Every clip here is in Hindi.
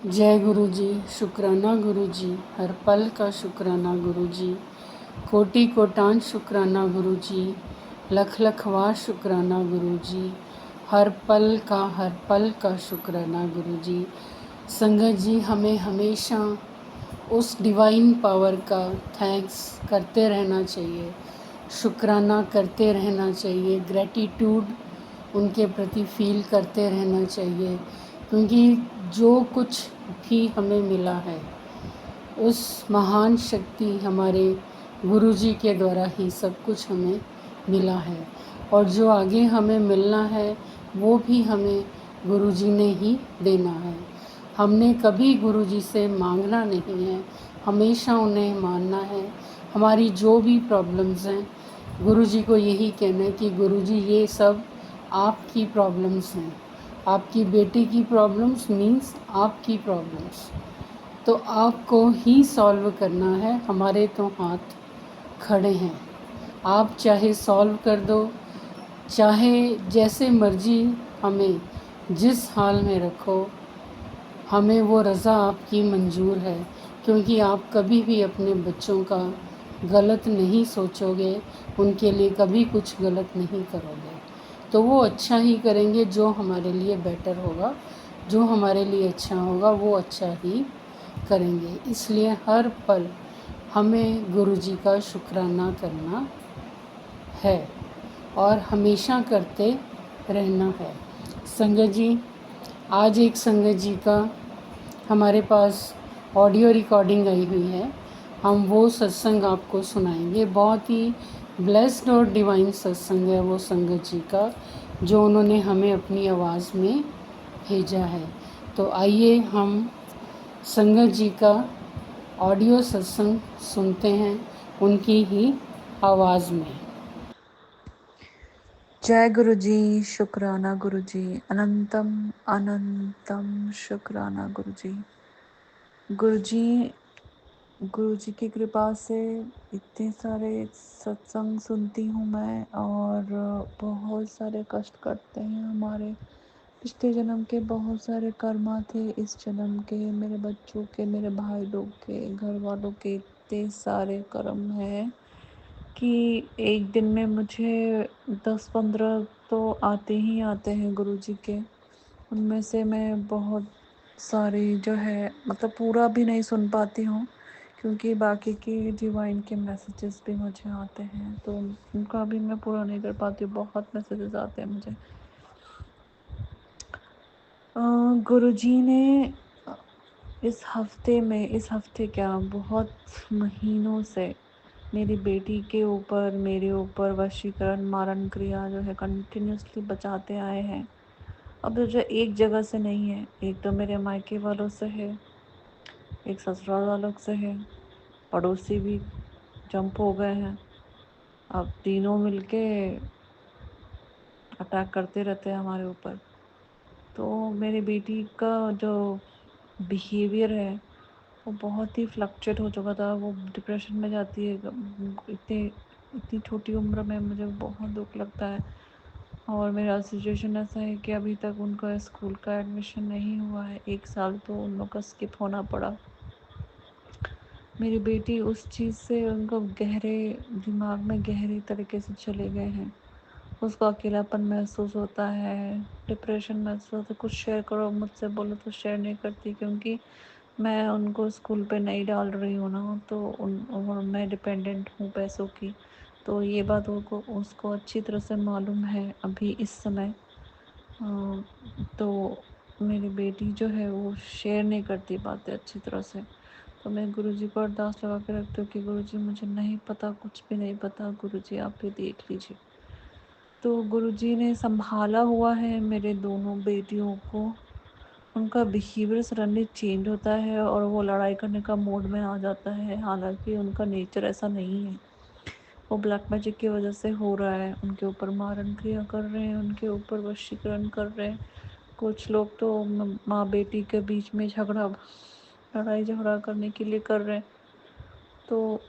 जय गुरु जी। शुक्राना गुरु जी, हर पल का शुक्राना गुरु जी, कोटि कोटान शुक्राना गुरु जी, लख लख वार शुक्राना गुरु जी, हर पल का शुक्राना गुरु जी। संगत जी, हमें हमेशा उस डिवाइन पावर का थैंक्स करते रहना चाहिए, शुक्राना करते रहना चाहिए, ग्रैटिट्यूड उनके प्रति फील करते रहना चाहिए, क्योंकि जो कुछ भी हमें मिला है उस महान शक्ति हमारे गुरुजी के द्वारा ही सब कुछ हमें मिला है, और जो आगे हमें मिलना है वो भी हमें गुरुजी ने ही देना है। हमने कभी गुरुजी से मांगना नहीं है, हमेशा उन्हें मानना है। हमारी जो भी प्रॉब्लम्स हैं गुरुजी को यही कहना है कि गुरुजी ये सब आपकी प्रॉब्लम्स हैं, आपकी बेटी की प्रॉब्लम्स मीन्स आपकी प्रॉब्लम्स, तो आपको ही सॉल्व करना है, हमारे तो हाथ खड़े हैं। आप चाहे सॉल्व कर दो, चाहे जैसे मर्जी हमें जिस हाल में रखो, हमें वो रज़ा आपकी मंजूर है, क्योंकि आप कभी भी अपने बच्चों का गलत नहीं सोचोगे, उनके लिए कभी कुछ गलत नहीं करोगे, तो वो अच्छा ही करेंगे। जो हमारे लिए बेटर होगा, जो हमारे लिए अच्छा होगा वो अच्छा ही करेंगे। इसलिए हर पल हमें गुरुजी का शुक्राना करना है और हमेशा करते रहना है। संगत जी, आज एक संगत जी का हमारे पास ऑडियो रिकॉर्डिंग आई हुई है, हम वो सत्संग आपको सुनाएंगे। बहुत ही ब्लेस्ड और डिवाइन सत्संग है वो संगत जी का, जो उन्होंने हमें अपनी आवाज़ में भेजा है। तो आइए हम संगत जी का ऑडियो सत्संग सुनते हैं उनकी ही आवाज़ में। जय गुरु जी, शुक्राना गुरु जी, अनंतम अनंतम शुक्राना गुरु जी। गुरु जी, गुरु जी की कृपा से इतने सारे सत्संग सुनती हूँ मैं, और बहुत सारे कष्ट कटते हैं हमारे। पिछले जन्म के बहुत सारे कर्मा थे, इस जन्म के, मेरे बच्चों के, मेरे भाई लोग के, घर वालों के इतने सारे कर्म हैं कि एक दिन में मुझे 10-15 तो आते ही आते हैं गुरु जी के। उनमें से मैं बहुत सारी जो है मतलब पूरा भी नहीं सुन पाती हूँ, क्योंकि बाकी के डिवाइन के मैसेजेस भी मुझे आते हैं, तो उनका भी मैं पूरा नहीं कर पाती हूँ। बहुत मैसेजेस आते हैं मुझे। गुरु जी ने इस हफ्ते क्या बहुत महीनों से मेरी बेटी के ऊपर, मेरे ऊपर वशीकरण मारण क्रिया जो है कंटिन्यूसली बचाते आए हैं। अब जो एक जगह से नहीं है, एक तो मेरे मायके वालों से है, एक ससुराल वालों से है, पड़ोसी भी जंप हो गए हैं। अब तीनों मिलके अटैक करते रहते हैं हमारे ऊपर। तो मेरी बेटी का जो बिहेवियर है वो बहुत ही फ्लक्चुएट हो चुका था। वो डिप्रेशन में जाती है इतनी इतनी छोटी उम्र में। मुझे बहुत दुख लगता है। और मेरा सिचुएशन ऐसा है कि अभी तक उनका स्कूल का एडमिशन नहीं हुआ है। 1 साल तो उन लोग का स्किप होना पड़ा। मेरी बेटी उस चीज़ से उनको गहरे दिमाग में गहरे तरीके से चले गए हैं। उसको अकेलापन महसूस होता है, डिप्रेशन महसूस होता है। कुछ शेयर करो मुझसे, बोलो तो शेयर नहीं करती, क्योंकि मैं उनको स्कूल पे नहीं डाल रही हूँ ना, तो और मैं डिपेंडेंट हूँ पैसों की। तो ये बात उसको अच्छी तरह से मालूम है अभी इस समय। तो मेरी बेटी जो है वो शेयर नहीं करती बातें अच्छी तरह से। तो मैं गुरुजी को अरदास लगा के रखती हूँ कि गुरुजी मुझे नहीं पता, कुछ भी नहीं पता, गुरुजी आप भी देख लीजिए। तो गुरुजी ने संभाला हुआ है मेरे दोनों बेटियों को। उनका बिहेवियर सडनली चेंज होता है और वो लड़ाई करने का मोड में आ जाता है, हालांकि उनका नेचर ऐसा नहीं है। वो ब्लैक मैजिक की वजह से हो रहा है। उनके ऊपर मारण क्रिया कर रहे हैं, उनके ऊपर वशीकरण कर रहे हैं। कुछ लोग तो माँ बेटी के बीच में लड़ाई झगड़ा करने के लिए कर रहे हैं। तो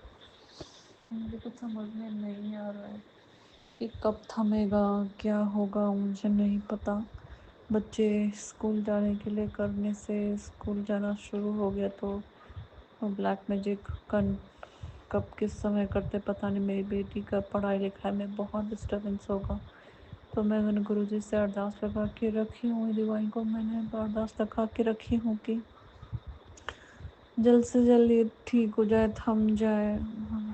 मुझे कुछ समझ में नहीं आ रहा है कि कब थमेगा, क्या होगा, मुझे नहीं पता। बच्चे स्कूल जाने के लिए करने से स्कूल जाना शुरू हो गया तो ब्लैक मैजिक कब किस समय करते पता नहीं। मेरी बेटी का पढ़ाई लिखाई में बहुत डिस्टर्बेंस होगा, तो मैंने गुरु जी से अरदास लगा के रखी हूँ, डिवाइन को मैंने अरदास लगा के रखी हूँ कि जल्द से जल्द ये ठीक हो जाए, थम जाए,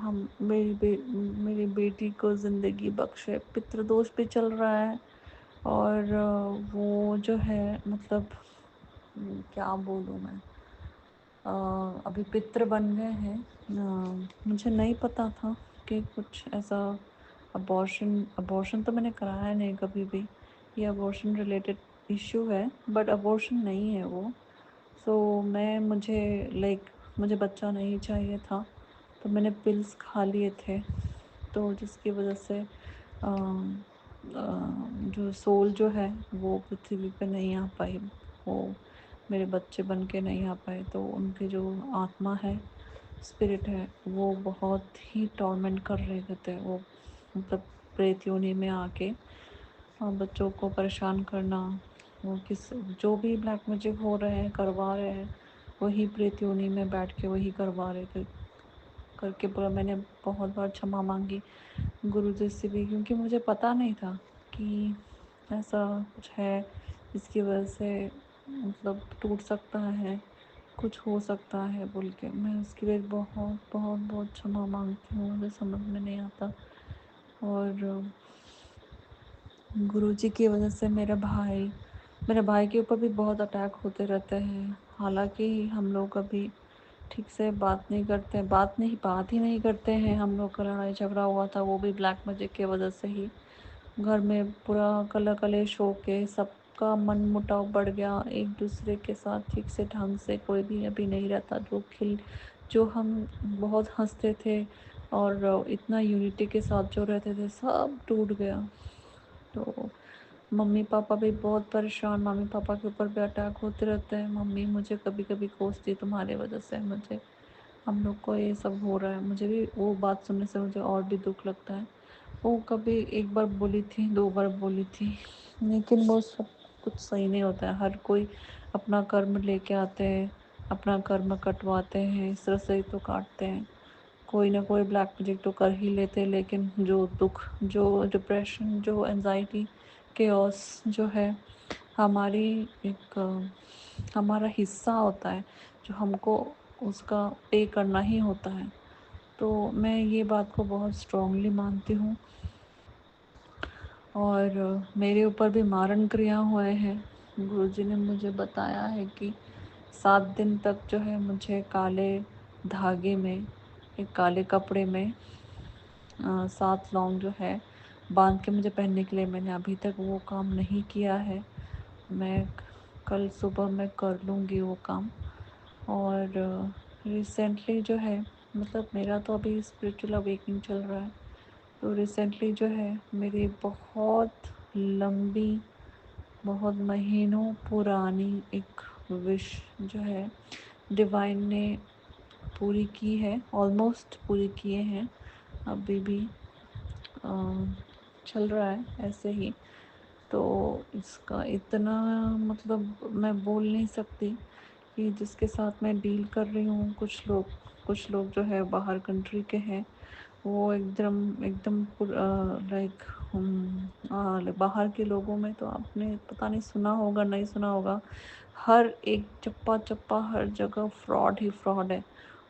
हम मेरी बेटी को ज़िंदगी बख्शे। पितृदोष भी चल रहा है और वो जो है मतलब क्या बोलूँ मैं, अभी पितृ बन गए हैं। मुझे नहीं पता था कि कुछ ऐसा अबॉर्शन अबॉर्शन तो मैंने कराया नहीं कभी भी, ये अबॉर्शन रिलेटेड इश्यू है, बट अबॉर्शन नहीं है वो। सो मैं मुझे लाइक मुझे बच्चा नहीं चाहिए था, तो मैंने पिल्स खा लिए थे, तो जिसकी वजह से जो सोल जो है वो पृथ्वी पे नहीं आ पाई, वो मेरे बच्चे बन के नहीं आ पाए। तो उनके जो आत्मा है, स्पिरिट है, वो बहुत ही टॉर्मेंट कर रहे थे। वो मतलब प्रेत योनि में आके बच्चों को परेशान करना, वो किस जो भी ब्लैक मैजिक हो रहे हैं करवा रहे हैं, वही प्रेत योनि में बैठ के वही करवा रहे थे। करके पूरा मैंने बहुत बार क्षमा मांगी गुरुजी से भी, क्योंकि मुझे पता नहीं था कि ऐसा कुछ है जिसकी वजह से मतलब टूट सकता है, कुछ हो सकता है बोल के। मैं उसके लिए बहुत बहुत बहुत क्षमा मांगती हूँ, मुझे समझ में नहीं आता। और गुरुजी की वजह से मेरे भाई के ऊपर भी बहुत अटैक होते रहते हैं। हालांकि हम लोग अभी ठीक से बात नहीं करते, बात ही नहीं करते हैं। हम लोग का लड़ाई झगड़ा हुआ था, वो भी ब्लैक मैजिक की वजह से ही। घर में पूरा कला कलेश हो के सबका मन मुटाव बढ़ गया, एक दूसरे के साथ ठीक से ढंग से कोई भी अभी नहीं रहता। जो हम बहुत हंसते थे और इतना यूनिटी के साथ जो रहते थे, सब टूट गया। तो मम्मी पापा भी बहुत परेशान, मम्मी पापा के ऊपर भी अटैक होते रहते हैं। मम्मी मुझे कभी कभी कोसती, तुम्हारे वजह से मुझे हम लोग को ये सब हो रहा है। मुझे भी वो बात सुनने से मुझे और भी दुख लगता है। वो कभी एक बार बोली थी, दो बार बोली थी, लेकिन वो सब कुछ सही नहीं होता है। हर कोई अपना कर्म लेके आते हैं, अपना कर्म कटवाते हैं, इस तरह से ही तो काटते हैं। कोई ना कोई ब्लैक मैजिक तो कर ही लेते हैं, लेकिन जो दुख, जो डिप्रेशन, जो एनजाइटी, केओस जो है, हमारी एक हमारा हिस्सा होता है जो हमको उसका पे करना ही होता है। तो मैं ये बात को बहुत स्ट्रांगली मानती हूँ। और मेरे ऊपर भी मारण क्रिया हुए हैं। गुरुजी ने मुझे बताया है कि 7 दिन तक जो है मुझे काले धागे में, एक काले कपड़े में 7 लौंग जो है बांध के मुझे पहनने के लिए, मैंने अभी तक वो काम नहीं किया है। मैं कल सुबह मैं कर लूँगी वो काम। और रिसेंटली जो है मतलब मेरा तो अभी स्पिरिचुअल अवेकनिंग चल रहा है। तो रिसेंटली जो है मेरी बहुत लंबी, बहुत महीनों पुरानी एक विश जो है डिवाइन ने पूरी की है, ऑलमोस्ट पूरी किए हैं। अभी भी अ, चल रहा है ऐसे ही। तो इसका इतना मतलब मैं बोल नहीं सकती कि जिसके साथ मैं डील कर रही हूँ, कुछ लोग जो है बाहर कंट्री के हैं, वो एकदम एकदम लाइक बाहर के लोगों में तो आपने पता नहीं सुना होगा नहीं सुना होगा, हर एक चप्पा चप्पा हर जगह फ्रॉड ही फ्रॉड है।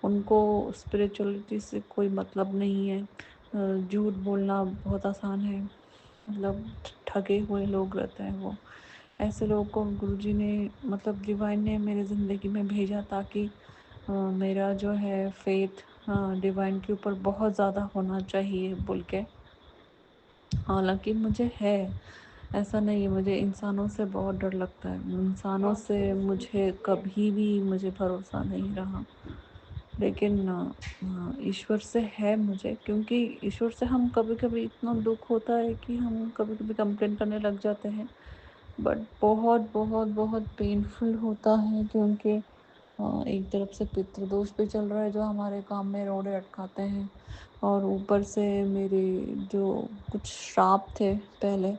उनको स्पिरिचुअलिटी से कोई मतलब नहीं है। झूठ बोलना बहुत आसान है, मतलब ठगे हुए लोग रहते हैं वो। ऐसे लोगों को गुरुजी ने मतलब डिवाइन ने मेरे ज़िंदगी में भेजा ताकि मेरा जो है फेथ डिवाइन के ऊपर बहुत ज़्यादा होना चाहिए बोल के। हालांकि मुझे है, ऐसा नहीं है, मुझे इंसानों से बहुत डर लगता है। इंसानों से मुझे कभी भी मुझे भरोसा नहीं रहा। लेकिन ईश्वर से है मुझे, क्योंकि ईश्वर से हम कभी कभी इतना दुख होता है कि हम कभी कभी कंप्लेन करने लग जाते हैं। बट बहुत बहुत बहुत पेनफुल होता है, क्योंकि एक तरफ से पितृदोष भी चल रहा है जो हमारे काम में रोड़े अटकाते हैं, और ऊपर से मेरे जो कुछ श्राप थे पहले,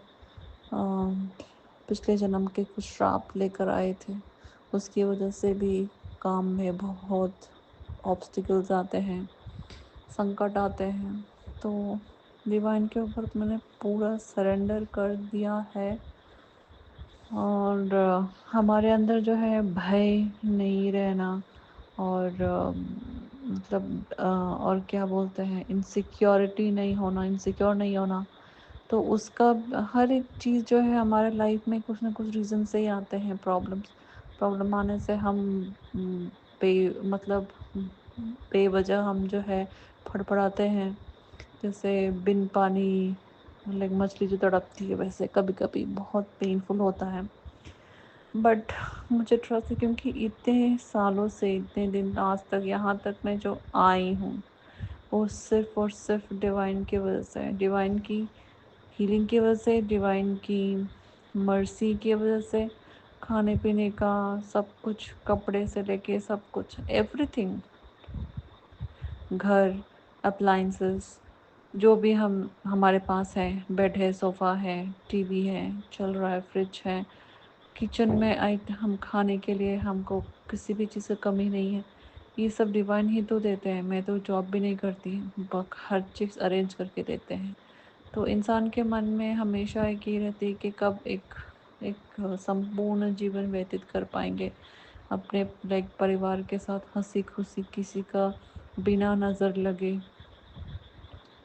पिछले जन्म के कुछ श्राप लेकर आए थे, उसकी वजह से भी काम में बहुत ऑब्स्टिकल्स आते हैं, संकट आते हैं। तो डिवाइन के ऊपर मैंने पूरा सरेंडर कर दिया है। और हमारे अंदर जो है भय नहीं रहना, और और क्या बोलते हैं, इनसिक्योरिटी नहीं होना, इनसिक्योर नहीं होना। तो उसका हर एक चीज़ जो है हमारे लाइफ में कुछ ना कुछ रीज़न से ही आते हैं प्रॉब्लम्स। प्रॉब्लम आने से हम मतलब बेवजह हम जो है फड़फड़ाते हैं, जैसे बिन पानी लाइक मछली जो तड़पती है, वैसे कभी कभी बहुत पेनफुल होता है। बट मुझे ट्रस्ट है, क्योंकि इतने सालों से, इतने दिन आज तक यहाँ तक मैं जो आई हूँ, वो सिर्फ और सिर्फ डिवाइन की वजह से है। डिवाइन की हीलिंग की वजह से, डिवाइन की मर्सी की वजह से। खाने पीने का सब कुछ, कपड़े से लेके सब कुछ, एवरीथिंग, घर, अप्लाइंसेस, जो भी हमारे पास है, बेड है, सोफ़ा है, टीवी है चल रहा है, फ्रिज है, किचन में आई हम खाने के लिए, हमको किसी भी चीज़ की कमी नहीं है। ये सब डिवाइन ही तो देते हैं। मैं तो जॉब भी नहीं करती, बक हर चीज़ अरेंज करके देते हैं। तो इंसान के मन में हमेशा एक ये रहती है कि कब एक एक संपूर्ण जीवन व्यतीत कर पाएंगे अपने लाइक परिवार के साथ, हंसी खुशी, किसी का बिना नज़र लगे,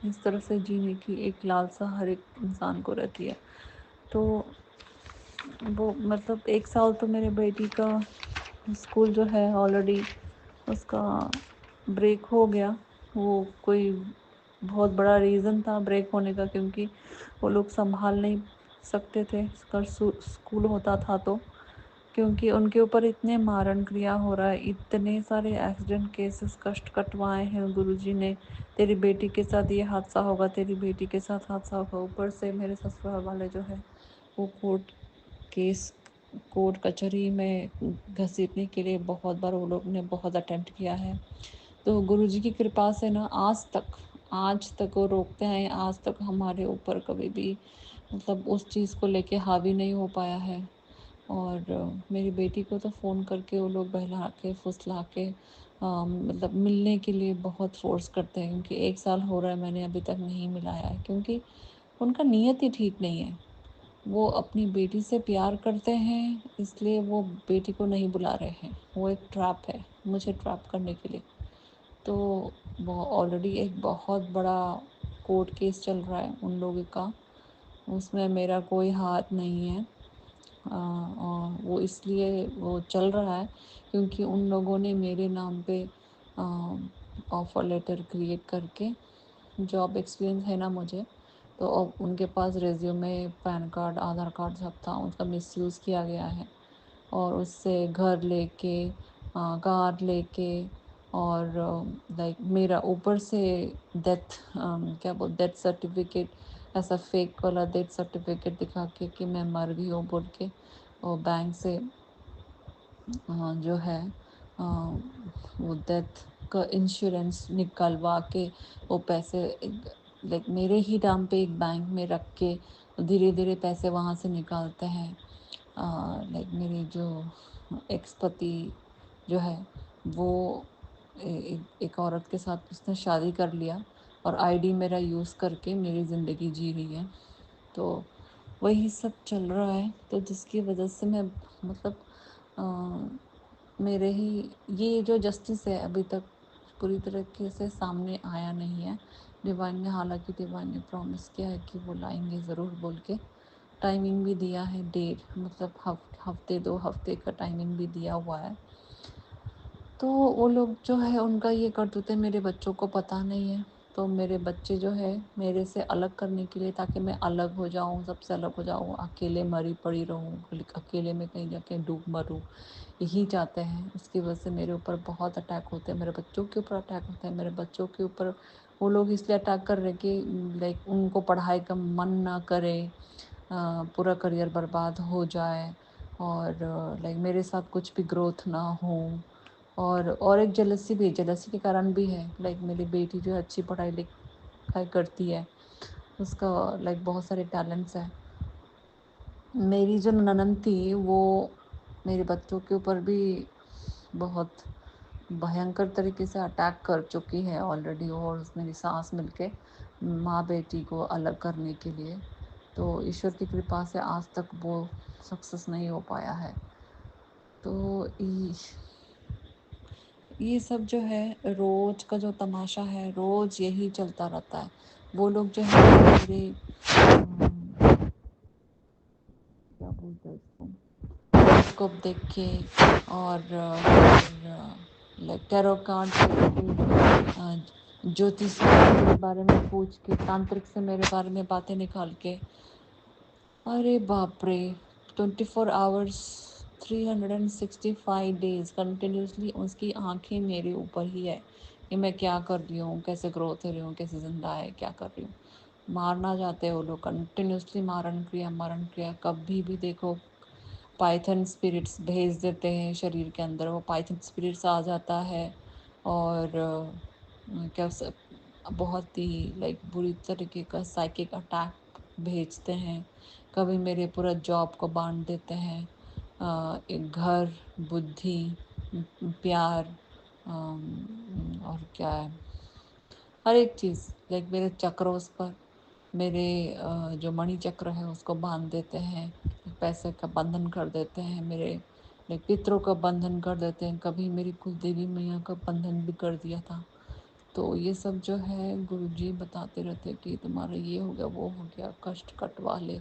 इस तरह से जीने की एक लालसा हर एक इंसान को रहती है। तो वो मतलब 1 साल तो मेरे बेटी का स्कूल जो है ऑलरेडी उसका ब्रेक हो गया। वो कोई बहुत बड़ा रीज़न था ब्रेक होने का, क्योंकि वो लोग संभाल नहीं सकते थे अगर स्कूल होता था तो, क्योंकि उनके ऊपर इतने मारण क्रिया हो रहा है, इतने सारे एक्सीडेंट केसेस कष्ट कटवाए हैं गुरुजी ने। तेरी बेटी के साथ ये हादसा होगा, तेरी बेटी के साथ हादसा होगा। ऊपर से मेरे ससुराल वाले जो है वो केस कोर्ट कचहरी में घसीटने के लिए बहुत बार वो लोग ने बहुत अटेम्प्ट किया है। तो गुरुजी की कृपा से ना आज तक वो रोकते हैं, आज तक हमारे ऊपर कभी भी मतलब उस चीज़ को लेके हावी नहीं हो पाया है। और मेरी बेटी को तो फ़ोन करके वो लोग बहला के फुसला के मतलब मिलने के लिए बहुत फ़ोर्स करते हैं, क्योंकि 1 साल हो रहा है मैंने अभी तक नहीं मिलाया है, क्योंकि उनका नीयत ही ठीक नहीं है। वो अपनी बेटी से प्यार करते हैं, इसलिए वो बेटी को नहीं बुला रहे हैं। वो एक ट्रैप है मुझे ट्रैप करने के लिए। तो वो ऑलरेडी एक बहुत बड़ा कोर्ट केस चल रहा है उन लोगों का, उसमें मेरा कोई हाथ नहीं है। और वो इसलिए वो चल रहा है क्योंकि उन लोगों ने मेरे नाम पे ऑफ़र लेटर क्रिएट करके, जॉब एक्सपीरियंस है ना मुझे, तो अब उनके पास रिज्यूमे, पैन कार्ड, आधार कार्ड सब था, उसका मिसयूज़ किया गया है। और उससे घर लेके कार लेके, और लाइक मेरा ऊपर से डेथ क्या बोल डेथ सर्टिफिकेट, ऐसा फेक वाला डेथ सर्टिफिकेट दिखा के कि मैं मर गई हूँ बोल के, और बैंक से जो है वो डेथ का इंश्योरेंस निकलवा के वो पैसे लाइक मेरे ही नाम पे एक बैंक में रख के धीरे धीरे पैसे वहाँ से निकालते हैं। लाइक मेरे जो एक्स पति जो है वो एक औरत के साथ उसने शादी कर लिया, और आईडी मेरा यूज़ करके मेरी ज़िंदगी जी रही है। तो वही सब चल रहा है, तो जिसकी वजह से मैं मतलब मेरे ही ये जो जस्टिस है अभी तक पूरी तरीके से सामने आया नहीं है। डिवाइन ने, हालांकि डिवाइन ने प्रॉमिस किया है कि वो लाएंगे ज़रूर बोल के, टाइमिंग भी दिया है, डेट मतलब हफ्ते 2 हफ्ते का टाइमिंग भी दिया हुआ है। तो वो लोग जो है उनका ये करतूतें मेरे बच्चों को पता नहीं है। तो मेरे बच्चे जो है मेरे से अलग करने के लिए, ताकि मैं अलग हो जाऊँ, सबसे अलग हो जाऊँ, अकेले मरी पड़ी रहूँ, अकेले में कहीं जाके डूब मरूँ, यही चाहते हैं। उसकी वजह से मेरे ऊपर बहुत अटैक होते हैं, मेरे बच्चों के ऊपर अटैक होते हैं। मेरे बच्चों के ऊपर वो लोग इसलिए अटैक कर रहे कि लाइक उनको पढ़ाई का मन ना करे, पूरा करियर बर्बाद हो जाए, और लाइक मेरे साथ कुछ भी ग्रोथ ना हो। और एक जेलसी भी, जेलसी के कारण भी है। लाइक मेरी बेटी जो अच्छी पढ़ाई लिखाई करती है, उसका लाइक बहुत सारे टैलेंट्स हैं, मेरी जो ननद थी वो मेरे बच्चों के ऊपर भी बहुत भयंकर तरीके से अटैक कर चुकी है ऑलरेडी, और मेरी सास मिलके माँ बेटी को अलग करने के लिए। तो ईश्वर की कृपा से आज तक वो सक्सेस नहीं हो पाया है। तो ये सब जो है रोज का जो तमाशा है, रोज यही चलता रहता है। वो लोग जो है मेरे क्या बोलते हैं उसको, हॉरोस्कोप देख के और लाइक टैरो कार्ड ज्योतिष के बारे में पूछ के, तांत्रिक से मेरे बारे में बातें निकाल के, अरे बाप रे, 24 आवर्स 365 डेज कंटिन्यूसली उसकी आंखें मेरे ऊपर ही है कि मैं क्या कर रही हूँ, कैसे ग्रोथ हो रही हूँ, कैसे जिंदा है, क्या कर रही हूँ। मारना चाहते हैं वो लोग, कंटिन्यूसली मारण क्रिया, कभी भी देखो पाइथन स्पिरिट्स भेज देते हैं शरीर के अंदर, वो पाइथन स्पिरिट्स आ जाता है और क्या बहुत ही लाइक बुरी तरीके का साइकिक अटैक भेजते हैं। कभी मेरे पूरा जॉब को बांट देते हैं, एक घर, बुद्धि, प्यार, और क्या है, हर एक चीज़ लाइक मेरे चक्रों पर, मेरे जो मणि चक्र है उसको बांध देते हैं, पैसे का बंधन कर देते हैं, मेरे पितरों का बंधन कर देते हैं। कभी मेरी कुल देवी मैया का बंधन भी कर दिया था। तो ये सब जो है गुरुजी बताते रहते कि तुम्हारा ये हो गया, वो हो गया, कष्ट कटवा ले।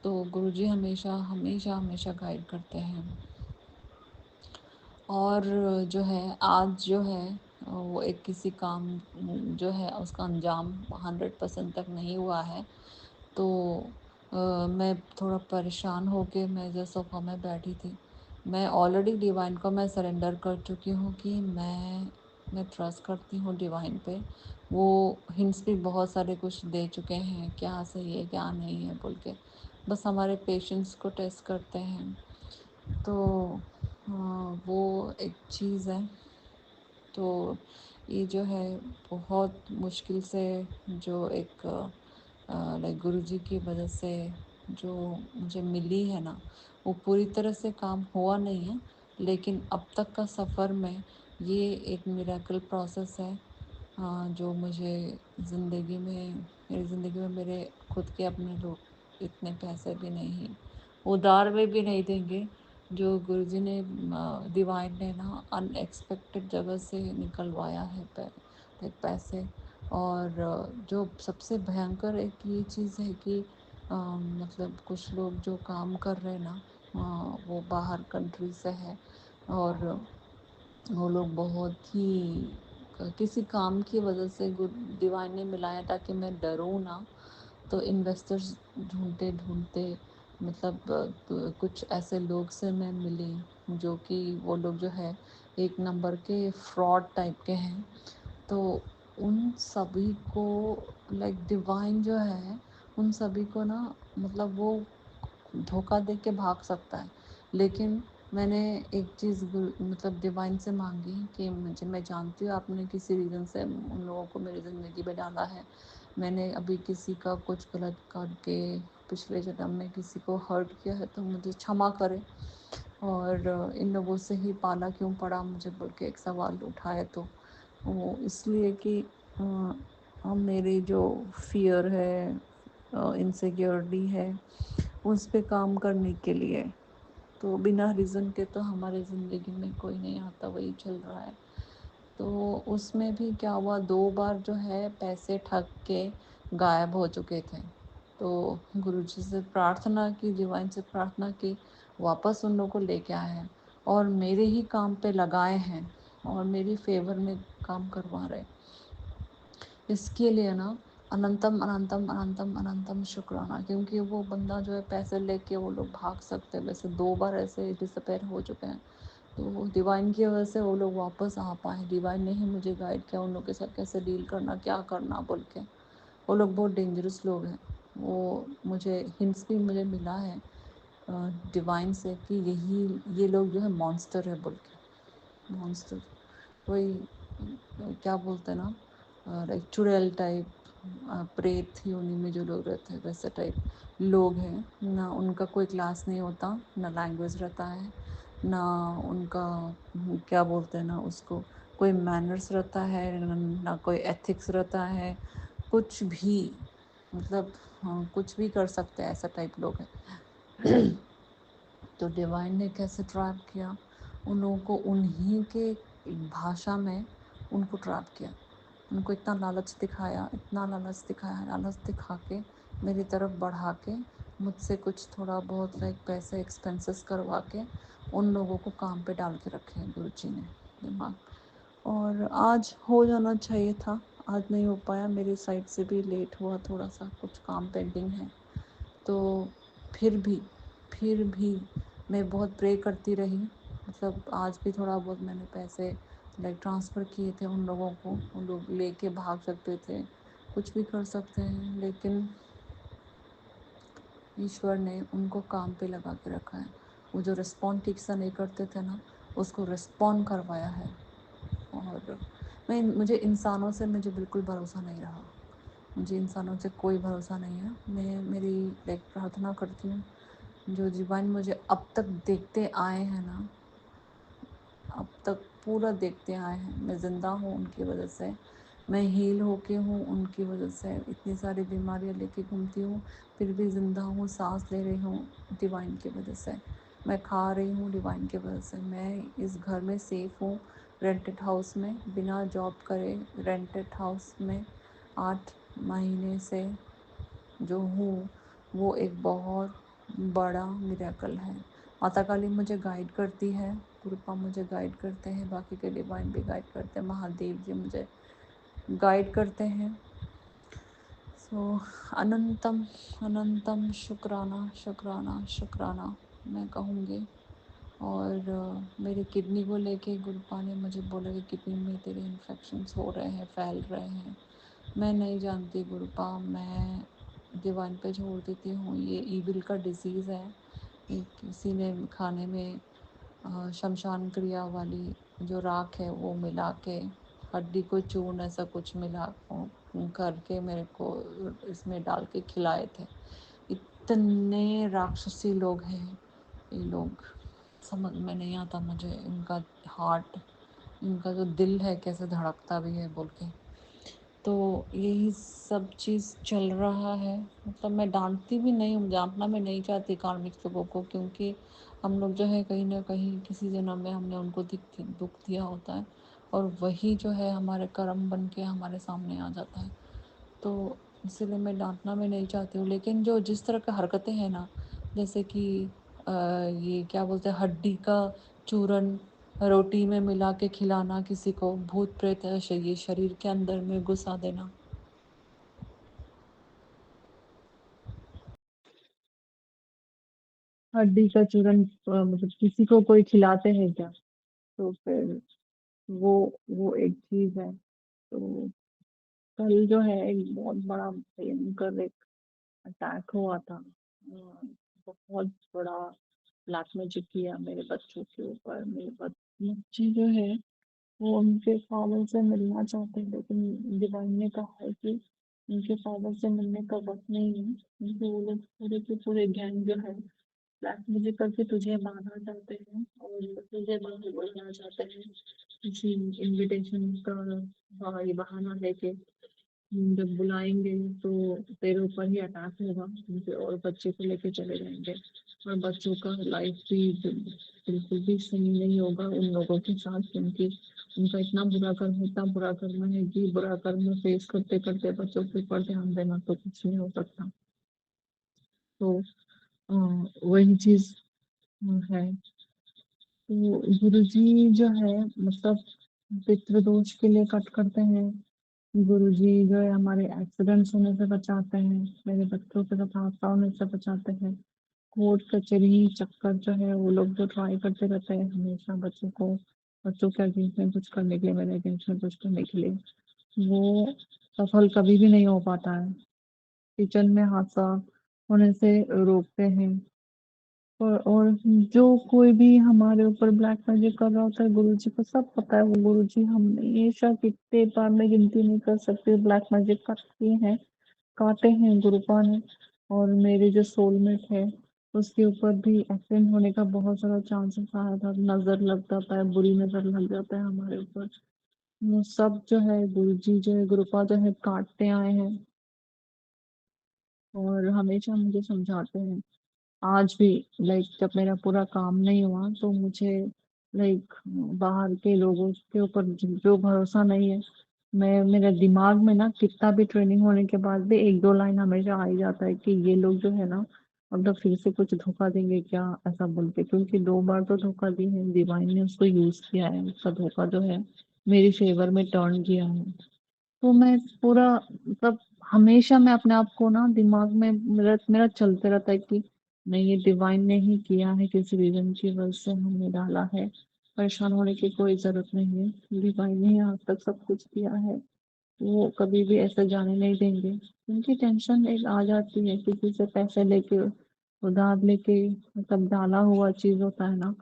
तो गुरुजी हमेशा हमेशा हमेशा गाइड करते हैं। और जो है आज जो है वो एक किसी काम जो है उसका अंजाम 100% तक नहीं हुआ है। तो मैं थोड़ा परेशान होके मैं जो सोफ़ा में बैठी थी, मैं ऑलरेडी डिवाइन को मैं सरेंडर कर चुकी हूँ कि मैं ट्रस्ट करती हूँ डिवाइन पे। वो हिंट्स भी बहुत सारे कुछ दे चुके हैं, क्या सही है क्या नहीं है बोल के, बस हमारे पेशेंस को टेस्ट करते हैं। तो वो एक चीज़ है। तो ये जो है बहुत मुश्किल से जो एक लाइक गुरुजी की वजह से जो मुझे मिली है ना, वो पूरी तरह से काम हुआ नहीं है, लेकिन अब तक का सफ़र में ये एक मिरेकल प्रोसेस है। जो मुझे ज़िंदगी में मेरी ज़िंदगी में मेरे खुद के अपने लोग इतने पैसे भी नहीं, उधार में भी नहीं देंगे, जो गुरुजी ने डिवाइन ने ना अनएक्सपेक्टेड जगह से निकलवाया है पैसे। और जो सबसे भयंकर एक ये चीज़ है कि मतलब कुछ लोग जो काम कर रहे हैं ना, वो बाहर कंट्री से है, और वो लोग बहुत ही किसी काम की वजह से डिवाइन ने मिलाया ताकि मैं डरूं ना। तो इन्वेस्टर्स ढूंढते ढूंढते मतलब कुछ ऐसे लोग से मैं मिली जो कि वो लोग जो है एक नंबर के फ्रॉड टाइप के हैं। तो उन सभी को लाइक डिवाइन जो है उन सभी को ना, मतलब वो धोखा दे के भाग सकता है, लेकिन मैंने एक चीज़ मतलब डिवाइन से मांगी कि मुझे, मैं जानती हूँ आपने किसी रीज़न से उन लोगों को मेरी ज़िंदगी में डाला है, मैंने अभी किसी का कुछ गलत करके पिछले जन्म में किसी को हर्ट किया है, तो मुझे क्षमा करें। और इन लोगों से ही पाला क्यों पड़ा मुझे बोल के एक सवाल उठाए, तो वो इसलिए कि मेरी जो फियर है, इनसिक्योरिटी है, उस पे काम करने के लिए। तो बिना रीज़न के तो हमारे ज़िंदगी में कोई नहीं आता, वही चल रहा है। तो उसमें भी क्या हुआ, 2 बार जो है पैसे ठग के गायब हो चुके थे। तो गुरुजी से प्रार्थना की, डिवाइन से प्रार्थना की, वापस उन लोगों को लेके आए हैं और मेरे ही काम पे लगाए हैं और मेरी फेवर में काम करवा रहे। इसके लिए ना अनंतम अनंतम अनंतम अनंतम शुक्राना, क्योंकि वो बंदा जो है पैसे लेके वो लोग भाग सकते हैं, वैसे 2 बार ऐसे डिसअपेयर हो चुके हैं। तो डिवाइन की वजह से वो लोग वापस आ पाए, डिवाइन ने ही मुझे गाइड किया उन लोग के साथ कैसे डील करना, क्या करना बोल के। वो लोग बहुत डेंजरस लोग हैं। वो मुझे हिंट्स भी मुझे मिला है डिवाइन से कि ये लोग जो है मॉन्स्टर है बोल के। मॉन्स्टर वही क्या बोलते हैं ना, लाइक चुड़ैल टाइप, प्रेत योनि में जो लोग रहते हैं वैसे टाइप, लोग हैं, ना उनका कोई क्लास नहीं होता, ना लैंग्वेज रहता है, ना उनका क्या बोलते हैं ना उसको, कोई मैनर्स रहता है, ना कोई एथिक्स रहता है, कुछ भी, मतलब हाँ, कुछ भी कर सकते हैं, ऐसा टाइप लोग हैं। तो डिवाइन ने कैसे ट्रैप किया उन लोगों को, उन्हीं के भाषा में उनको ट्रैप किया, उनको इतना लालच दिखाया, इतना लालच दिखाया, लालच दिखा के मेरी तरफ बढ़ा के मुझसे कुछ थोड़ा बहुत लाइक पैसे एक्सपेंसेस करवा के उन लोगों को काम पे डाल के रखे हैं गुरु जी ने दिमाग। और आज हो जाना चाहिए था, आज नहीं हो पाया, मेरी साइड से भी लेट हुआ, थोड़ा सा कुछ काम पेंडिंग है। तो फिर भी मैं बहुत प्रे करती रही, मतलब आज भी थोड़ा बहुत मैंने पैसे लाइक ट्रांसफ़र किए थे उन लोगों को, उन लोग लेके भाग सकते थे, कुछ भी कर सकते हैं, लेकिन ईश्वर ने उनको काम पे लगा के रखा है। वो जो रिस्पॉन्ड ठीक से नहीं करते थे ना, उसको रिस्पॉन्ड करवाया है। और मुझे इंसानों से मुझे बिल्कुल भरोसा नहीं रहा, मुझे इंसानों से कोई भरोसा नहीं है। मैं मेरी लाइक प्रार्थना करती हूँ, जो डिवाइन मुझे अब तक देखते आए हैं ना, अब तक पूरा देखते आए हैं, मैं ज़िंदा हूँ उनकी वजह से, मैं हील होके हूँ उनकी वजह से, इतनी सारी बीमारियाँ लेके घूमती हूँ फिर भी ज़िंदा हूँ, सांस ले रही हूँ डिवाइन की वजह से, मैं खा रही हूँ डिवाइन की वजह से, मैं इस घर में सेफ़ हूँ, रेंटेड हाउस में बिना जॉब करे, रेंटेड हाउस में 8 महीने से जो हूँ, वो एक बहुत बड़ा मिरेकल है। माता काली मुझे गाइड करती है, गुरुपा मुझे गाइड करते हैं, बाकी के डिवाइन भी गाइड करते हैं, महादेव जी मुझे गाइड करते हैं। सो अनंतम अनंतम शुक्राना शुक्राना शुक्राना मैं कहूँगी। और मेरी किडनी को लेके गुरुपा ने मुझे बोला कि किडनी में तेरे इन्फेक्शंस हो रहे हैं, फैल रहे हैं। मैं नहीं जानती गुरुपा, मैं डिवाइन पे छोड़ देती हूँ, ये ईविल का डिसीज़ है, किसी ने खाने में शमशान क्रिया वाली जो राख है वो मिला के, हड्डी को चूर्ण ऐसा कुछ मिला करके मेरे को इसमें डाल के खिलाए थे। इतने राक्षसी लोग हैं ये लोग, समझ में नहीं आता मुझे इनका हार्ट, इनका जो दिल है कैसे धड़कता भी है बोल के। तो यही सब चीज़ चल रहा है, मतलब मैं डांटती भी नहीं हूँ, डांटना मैं नहीं चाहती कार्मिक लोगों को, क्योंकि हम लोग जो है कहीं ना कहीं किसी जन्म में हमने उनको दुख दिया होता है, और वही जो है हमारे कर्म बन के हमारे सामने आ जाता है। तो इसीलिए मैं डांटना मैं नहीं चाहती हूँ, लेकिन जो जिस तरह की हरकतें हैं ना, जैसे कि ये क्या बोलते हैं, हड्डी का चूरन रोटी में मिला के खिलाना किसी को, भूत प्रेत ये शरीर के अंदर में घुसा देना, हड्डी का चूरन मतलब किसी को कोई खिलाते हैं क्या? तो फिर वो वो एक चीज है। तो कल जो है एक बहुत बड़ा भयंकर एक अटैक हुआ था, बहुत बड़ा ब्लैक मैजिक किया मेरे बच्चों के ऊपर, मेरे बच्चे जो है वो उनके फादर से मिलना चाहते हैं, लेकिन डिवाइन ने कहा है कि उनके फादर से मिलने का वक्त नहीं है, क्योंकि वो लोग पूरे के पूरे गैंग जो है ब्लैक म्यूजिक करके तुझे मारना चाहते हैं और तुझे बाहर बोलना चाहते हैं, किसी इनविटेशन का ये बहाना लेके जब बुलाएंगे तो तेरे ऊपर ही अटैक होगा और बच्चे को लेके चले जाएंगे, और बच्चों का लाइफ भी बिल्कुल भी सही नहीं होगा उन लोगों के साथ, क्योंकि उनका इतना बुरा कर्म है कि बुरा कर्म फेस करते करते बच्चों के ऊपर ध्यान देना तो कुछ नहीं हो सकता। तो वही चीज है। तो गुरुजी जो है मतलब पितृदोष के लिए कट करते हैं, गुरुजी जो है हमारे एक्सीडेंट्स होने से बचाते हैं, मेरे बच्चों के साथ हादसा होने से बचाते हैं, कोर्ट कचहरी चक्कर जो है वो लोग जो ट्राई करते रहते हैं हमेशा बच्चों के अगेंस्ट में कुछ करने के लिए, मेरे अगेंस्ट में कुछ करने के लिए, वो सफल कभी भी नहीं हो पाता है। किचन में हादसा होने से रोकते हैं। और जो कोई भी हमारे ऊपर ब्लैक मैजिक कर रहा होता है, गुरुजी को सब पता है, वो गुरुजी हम हमेशा कितने बार में गिनती नहीं कर सकते ब्लैक मैजिक करते हैं, काटे हैं गुरुपा ने, और मेरे जो सोलमेट है उसके ऊपर भी एक्सीडेंट होने का बहुत सारा चांसेस आया था, नजर लग जाता है, बुरी नजर लग जाता है हमारे ऊपर। वो सब जो है गुरु जी जो है गुरुपा जो है काटते आए हैं और हमेशा मुझे समझाते हैं। आज भी लाइक जब मेरा पूरा काम नहीं हुआ तो मुझे लाइक बाहर के लोगों के ऊपर जो भरोसा नहीं है। मैं मेरे दिमाग में ना कितना भी ट्रेनिंग होने के बाद भी एक दो लाइन हमेशा आ ही जाता है कि ये लोग जो है ना मतलब फिर से कुछ धोखा देंगे क्या, ऐसा बोल के, क्योंकि दो बार तो धोखा दी है, डिवाइन ने उसको यूज किया है, उसका धोखा जो है मेरी फेवर में टर्न किया है। तो मैं पूरा मतलब हमेशा मैं अपने आप को ना दिमाग में मेरा मेरा चलते रहता है कि नहीं, ये डिवाइन ने ही किया है, किसी रीजन की वजह से हमें डाला है, परेशान होने की कोई जरूरत नहीं है, डिवाइन ने ही आज तक सब कुछ किया है, वो कभी भी ऐसे जाने नहीं देंगे। उनकी टेंशन एक आ जाती है किसी से पैसे लेके उधार लेके, मतलब डाला हुआ चीज होता है ना,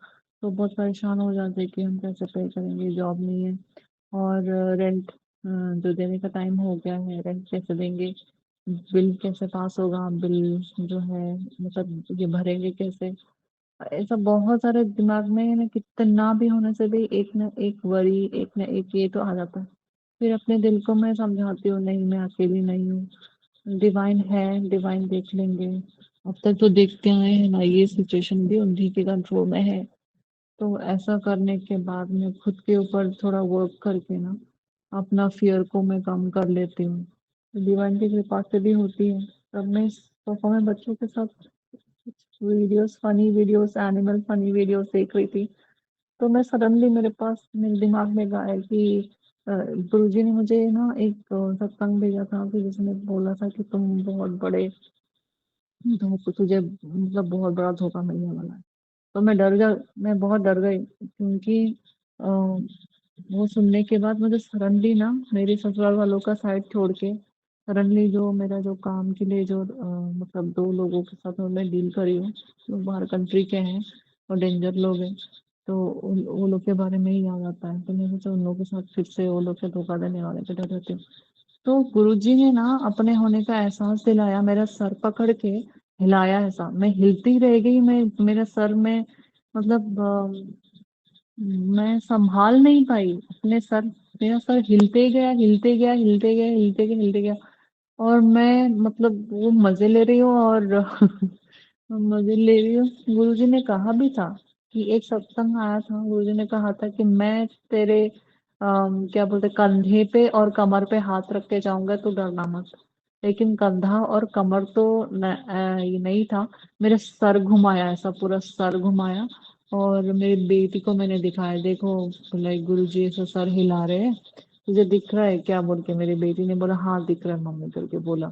तो बहुत परेशान हो जाते हैं कि हम कैसे पे करेंगे, जॉब नहीं है और रेंट जो देने का टाइम हो गया है, रेंट कैसे देंगे, बिल कैसे पास होगा, बिल जो है मतलब ये भरेंगे कैसे। ऐसा बहुत सारे दिमाग में है ना, कितना भी होने से भी एक ना एक वरी, एक ना एक ये तो आ जाता है। फिर अपने दिल को मैं समझाती हूँ नहीं, मैं अकेली नहीं हूँ, डिवाइन है, डिवाइन देख लेंगे। अब तक तो देखते आए हैं ना, ये सिचुएशन भी उन्हीं के कंट्रोल में है। तो ऐसा करने के बाद में खुद के ऊपर थोड़ा वर्क करके ना अपना फियर को मैं कम कर लेती हूँ। डिवाइन की कृपा से भी होती है। तब मैं सोफा में बच्चों के साथ videos, funny videos, animal funny videos देख रही थी, तो मैं सडनली मेरे पास मेरे दिमाग में आया कि गुरुजी ने मुझे ना एक सत्संग भेजा था कि जिसमें बोला था कि तुम बहुत बड़े धोखे, तुझे मतलब बहुत बड़ा धोखा मिलने वाला है। तो मैं बहुत डर गई क्योंकि अ, वो सुनने के बाद मुझे सडनली ना मेरे ससुराल वालों का साइड छोड़ के सडनली जो मेरा जो काम के लिए जो मतलब दो लोगों के साथ मैं डील करी हूँ, जो बाहर कंट्री के हैं और डेंजर लोग हैं, तो वो लोग के बारे में ही याद आता है। तो मैं सोचा उन लोगों के साथ फिर से वो लोग से धोखा देने वाले के डर रहती हूँ। तो गुरुजी ने ना अपने होने का एहसास दिलाया, मेरा सर पकड़ के हिलाया, ऐसा मैं हिलती रह गई, मैं मेरे सर में मतलब मैं संभाल नहीं पाई अपने सर, मेरा सर हिलते गया, हिलते गया, हिलते गया, हिलते गया, हिलते गया। और मैं मतलब वो मजे ले रही हूँ और मजे ले रही हूँ। गुरुजी ने कहा भी था कि एक सत्संग आया था, गुरुजी ने कहा था कि मैं तेरे क्या बोलते कंधे पे और कमर पे हाथ रख के जाऊंगा तो डरना मत। लेकिन कंधा और कमर तो ये नहीं था, मेरे सर घुमाया, ऐसा पूरा सर घुमाया। और मेरी बेटी को मैंने दिखाया, देखो लाइक गुरुजी ऐसा सर हिला रहे हैं, तुझे दिख रहा है क्या, बोल के मेरी बेटी ने बोला हाँ दिख रहा है मम्मी करके बोला।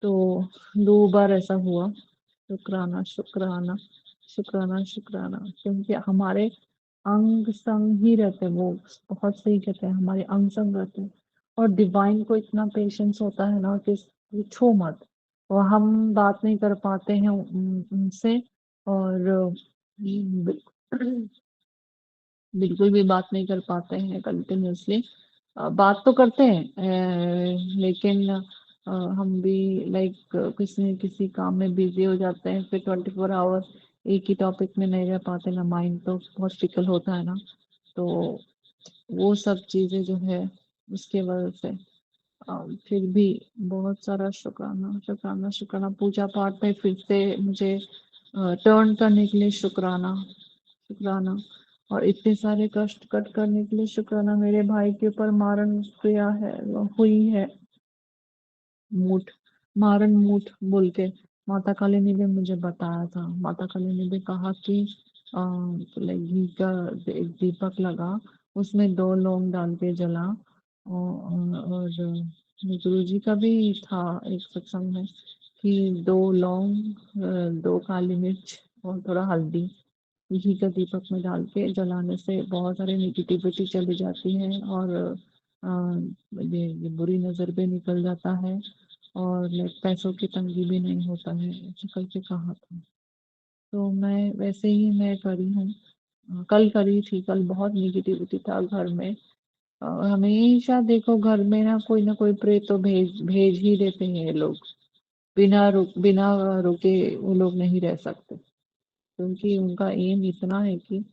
तो 2 बार ऐसा हुआ। शुक्राना शुक्राना, शुक्राना शुक्राना, क्योंकि हमारे अंग संग ही रहते हैं वो, बहुत सही कहते हैं, हमारे अंग संग रहते हैं। और डिवाइन को इतना पेशेंस होता है ना कि पूछो मत। और हम बात नहीं कर पाते हैं उनसे, और बिल्कुल भी बात नहीं कर पाते हैं कंटिन्यूअसली। बात तो करते हैं लेकिन हम भी लाइक किसी न किसी काम में बिजी हो जाते हैं, फिर 24 आवर एक ही टॉपिक में नहीं रह पाते ना, माइंड तो बहुत फिकल होता है ना। तो वो सब चीजें जो है उसके वजह से फिर भी बहुत सारा शुक्राना शुक्राना शुक्राना, पूजा पाठ में फिर से मुझे टर्न करने के लिए शुक्राना शुक्राना, और इतने सारे कष्ट कट करने के लिए शुक्राना। मेरे भाई के ऊपर मारन क्रिया है हुई है, मूठ, मारन मूठ बोल के माता काली ने भी मुझे बताया था। माता काली ने भी कहा कि घी का एक दीपक लगा, उसमें 2 लौंग डाल के जला। और गुरु जी का भी था एक सत्संग में कि 2 लौंग, 2 काली मिर्च और थोड़ा हल्दी घी का दीपक में डाल के जलाने से बहुत सारी निगेटिविटी चली जाती है, और ये बुरी नजर भी निकल जाता है, और लाइक पैसों की तंगी भी नहीं होता है, ऐसे करके कहा था। तो मैं वैसे ही मैं करी हूँ। कल करी थी, कल बहुत निगेटिविटी था घर में। हमेशा देखो घर में ना कोई प्रेत तो भेज भेज ही देते हैं ये लोग। बिना रुके वो लोग नहीं रह सकते, क्योंकि उनका एम इतना है कि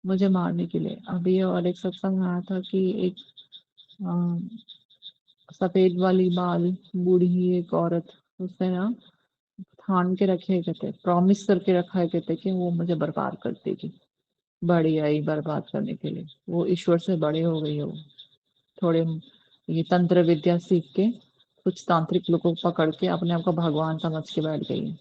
मुझे मारने के लिए। अभी और एक सत्संग में आया था कि एक सफेद वाली बाल बूढ़ी एक औरत, उसने ना ठान के रखे गए थे, प्रॉमिस करके रखा गए थे कि वो मुझे बर्बाद कर देगी। बड़ी आई बर्बाद करने के लिए, वो ईश्वर से बड़े हो गई है वो। थोड़े ये तंत्र विद्या सीख के कुछ तांत्रिक लोगों को पकड़ के अपने आप को भगवान समझ के बैठ गई है।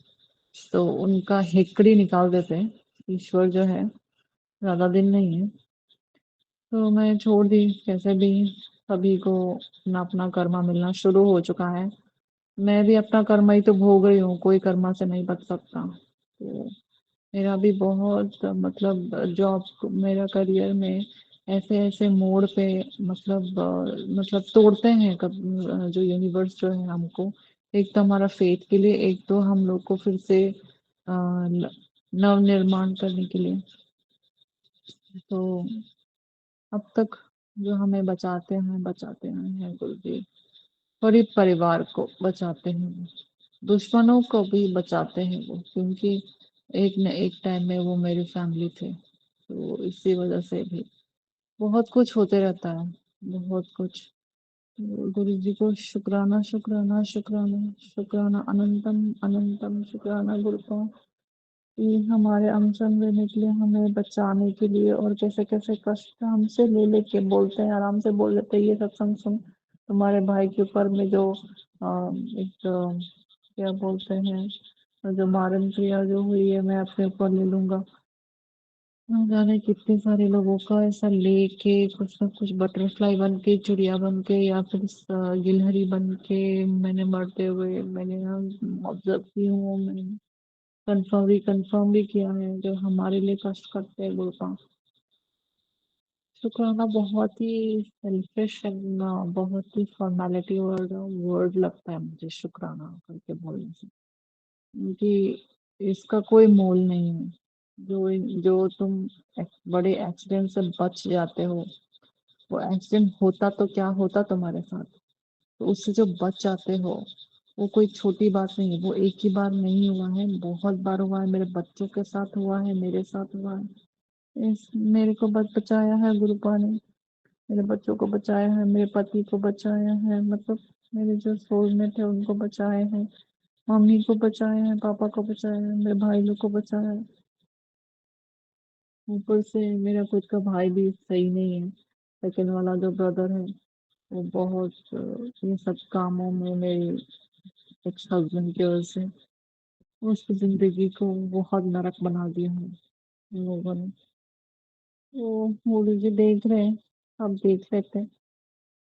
तो उनका हेकड़ी निकाल देते हैं। ईश्वर जो है ज्यादा दिन नहीं है। तो मैं छोड़ दी कैसे भी। सभी को अपना अपना कर्मा मिलना शुरू हो चुका है। मैं भी अपना कर्मा ही तो भोग रही हूँ, कोई कर्मा से नहीं बच सकता। तो मेरा भी बहुत मतलब जॉब, मेरा करियर में ऐसे ऐसे मोड़ पे मतलब तोड़ते हैं जो यूनिवर्स जो है हमको। एक तो हमारा फेथ के लिए, एक तो हम लोग को फिर से नव निर्माण करने के लिए। तो अब तक जो हमें बचाते हैं गुरु जी। पूरे परिवार को बचाते हैं, दुश्मनों को भी बचाते हैं वो, क्योंकि एक न एक टाइम में वो मेरी फैमिली थे। तो इसी वजह से भी बहुत कुछ होते रहता है, बहुत कुछ। तो गुरु जी को शुक्राना शुक्राना शुक्राना शुक्राना, अनंतम अनंतम शुक्राना गुरु का, कि हमारे अनशन लेने के लिए, हमें बचाने के लिए, और कैसे कैसे कष्ट हमसे ले लेके बोलते हैं, आराम से बोल देते हैं ये सत्संग सुन, तुम्हारे भाई के ऊपर में जो एक क्या बोलते हैं, जो मारन क्रिया जो हुई है मैं अपने ऊपर ले लूंगा। न जाने कितने सारे लोगों का ऐसा लेके कुछ ना कुछ बटरफ्लाई बन के, चिड़िया बन के, या फिर गिलहरी बन के मैंने मरते हुए मैंने ऑब्जर्व की हूँ। मैंने कंफर्म भी किया है, जो हमारे लिए कष्ट करते हैं गुरुपा। शुक्राना बहुत ही सेल्फिश एंड बहुत ही फॉर्मेलिटी और वर्ड लगता है मुझे शुक्राना करके बोलने से, क्योंकि इसका कोई मोल नहीं है। जो जो तुम बड़े एक्सीडेंट से बच जाते हो, वो एक्सीडेंट होता तो क्या होता तुम्हारे साथ, तो उससे जो बच जाते हो वो कोई छोटी बात नहीं है। वो एक ही बार नहीं हुआ है, बहुत बार हुआ है, मेरे बच्चों के साथ हुआ है, मेरे साथ हुआ है। मेरे को बचाया है गुरुपा ने, मेरे बच्चों को बचाया है, मेरे पति को बचाया है, मतलब मेरे जो सोलमेट है उनको बचाए हैं, मम्मी को बचाया है, पापा को बचाया है, मेरे भाई लोग को बचाया है। ऊपर से मेरा खुद का भाई भी सही नहीं है, सेकंड वाला जो ब्रदर है वो बहुत ये सब कामों में मेरे एक्स हस्बैंड की वजह से उसकी जिंदगी को बहुत नरक बना दिया है उन लोगों ने। तो गुरु जी देख रहे हैं, सब देख लेते हैं।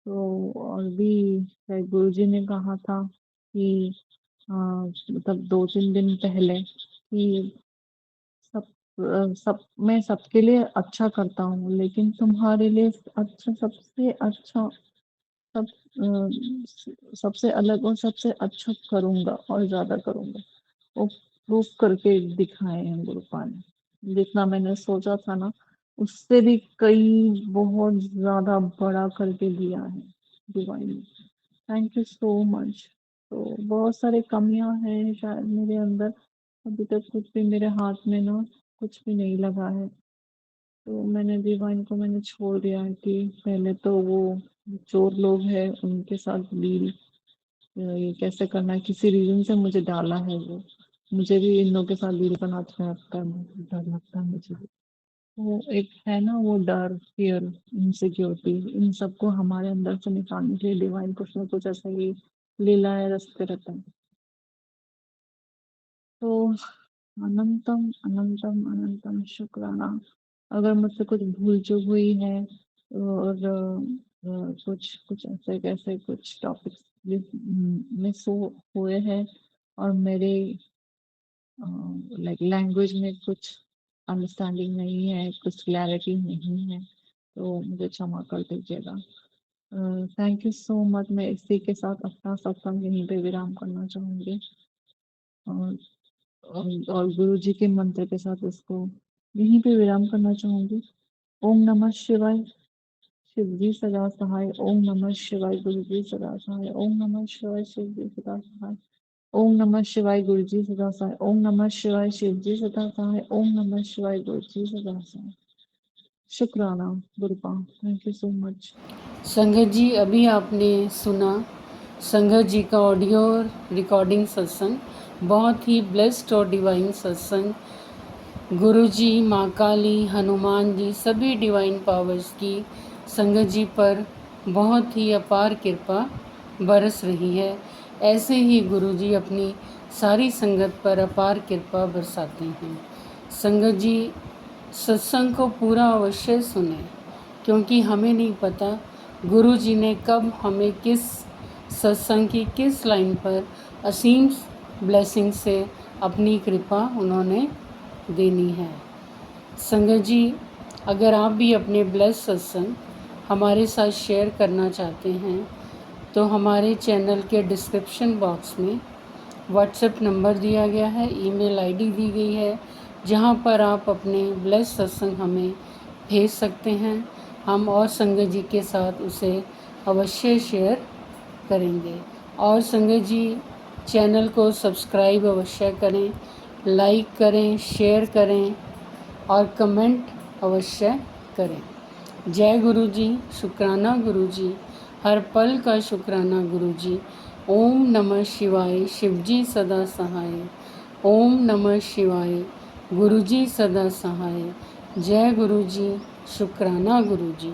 तो और भी गुरु जी ने कहा था कि मतलब 2-3 दिन पहले कि सब सब मैं सबके लिए अच्छा करता हूँ, लेकिन तुम्हारे लिए अच्छा, सबसे अच्छा, सब सबसे अलग और सबसे अच्छा करूंगा और ज्यादा करूंगा। वो प्रूफ करके दिखाए हैं गुरुपा ने। जितना मैंने सोचा था ना, उससे भी कई बहुत ज्यादा बड़ा करके दिया है डिवाइन ने। Thank you so much. तो बहुत सारी कमियां हैं शायद मेरे अंदर, अभी तक कुछ भी मेरे हाथ में ना कुछ भी नहीं लगा है। तो मैंने डिवाइन को मैंने छोड़ दिया है कि पहले तो वो चोर लोग हैं उनके साथ डील ये कैसे करना है, किसी रीजन से मुझे डाला है वो। मुझे भी इन लोगों के साथ डील करना अच्छा लगता है, डर लगता है मुझे भी। वो एक है ना वो डर, फियर, इनसिक्योरिटी, इन सबको हमारे अंदर से निकालने के लिए डिवाइन कुछ ना कुछ ऐसा ही लीला है रचते रहता है। तो अनंतम अनंतम अनंतम शुक्राना। अगर मुझसे कुछ भूल चूक हुई है और कुछ कुछ ऐसे कैसे कुछ टॉपिक्स मिस हुए हैं, और मेरे लाइक लैंग्वेज में कुछ अंडरस्टैंडिंग नहीं है, कुछ क्लैरिटी नहीं है, तो मुझे क्षमा कर दीजिएगा। Thank you so much. मैं इसी के साथ अपना सत्संग यहीं पे विराम करना चाहूंगी, और और गुरु जी के मंत्र के साथ इसको यहीं पे विराम करना चाहूंगी। ओम नमः शिवाय। शिव जी सदा सहाय। ओम नमः शिवाय। गुरु जी सदा सहाय। ओम नमः शिवाय। शिव जी सदा सहाय। ओम नमः शिवाय गुरु जी सदा सहाय। ओम नमः शिवाय शिव जी सदा सहाय। ओम नमः शिवाय गुरु जी सदा सहाय। शुक्राना गुरुपा, थैंक यू सो मच। संगत जी, अभी आपने सुना संगत जी का ऑडियो रिकॉर्डिंग सत्संग, बहुत ही ब्लेस्ड और डिवाइन सत्संग। गुरु जी, माँ काली, हनुमान जी, सभी डिवाइन पावर्स की संगत जी पर बहुत ही अपार कृपा बरस रही है। ऐसे ही गुरु जी अपनी सारी संगत पर अपार कृपा बरसाते हैं। संगत जी, सत्संग को पूरा अवश्य सुने, क्योंकि हमें नहीं पता गुरु जी ने कब हमें किस सत्संग की किस लाइन पर असीम ब्लेसिंग से अपनी कृपा उन्होंने देनी है। संगत जी, अगर आप भी अपने ब्लेस सत्संग हमारे साथ शेयर करना चाहते हैं तो हमारे चैनल के डिस्क्रिप्शन बॉक्स में व्हाट्सएप नंबर दिया गया है, ईमेल आईडी दी गई है, जहां पर आप अपने ब्लेस सत्संग हमें भेज सकते हैं। हम और संगत जी के साथ उसे अवश्य शेयर करेंगे। और संगत जी, चैनल को सब्सक्राइब अवश्य करें, लाइक करें, शेयर करें और कमेंट अवश्य करें। जय गुरु जी, शुक्राना गुरु जी, हर पल का शुक्राना गुरु जी। ओम नमः शिवाय, शिव जी सदा सहाय। ओम नमः शिवाय, गुरु जी सदा सहाय। जय गुरु जी, शुक्राना गुरु जी।